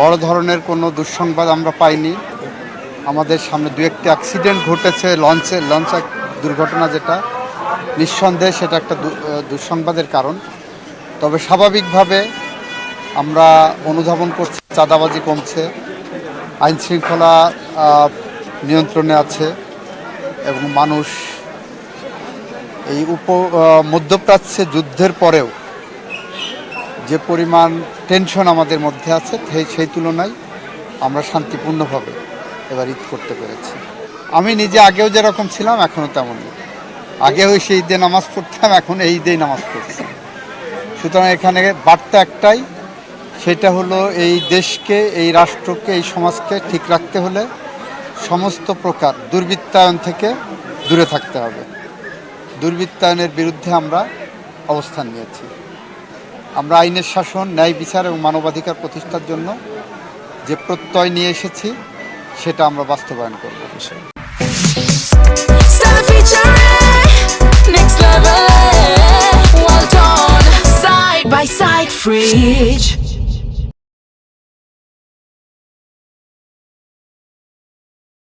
বড় ধরনের কোনো দুঃসংবাদ আমরা পাইনি। আমাদের সামনে দু একটি অ্যাক্সিডেন্ট ঘটেছে, লঞ্চ দুর্ঘটনা, যেটা নিঃসন্দেহে সেটা একটা দুঃসংবাদের কারণ। তবে স্বাভাবিকভাবে আমরা অনুধাবন করছি চাঁদাবাজি কমছে, আইনশৃঙ্খলা নিয়ন্ত্রণে আছে এবং মানুষ এই মধ্যপ্রাচ্যে যুদ্ধের পরেও যে পরিমাণ টেনশন আমাদের মধ্যে আছে সেই তুলনায় আমরা শান্তিপূর্ণভাবে এবার ঈদ করতে পেরেছি। আমি নিজে আগেও যেরকম ছিলাম এখনও তেমনই। আগেও সেই ঈদে নামাজ পড়তাম, এখন এই ঈদেই নামাজ পড়ছি। সুতরাং এখানে বার্তা একটাই, সেটা হলো এই দেশকে, এই রাষ্ট্রকে, এই সমাজকে ঠিক রাখতে হলে সমস্ত প্রকার দুর্বৃত্তায়ন থেকে দূরে থাকতে হবে। দুর্বৃত্তায়নের বিরুদ্ধে আমরা অবস্থান নিয়েছি। আমরা আইনের শাসন, ন্যায় বিচার এবং মানবাধিকার প্রতিষ্ঠার জন্য যে প্রত্যয় নিয়ে এসেছি সেটা আমরা বাস্তবায়ন করব। Side by side fridge.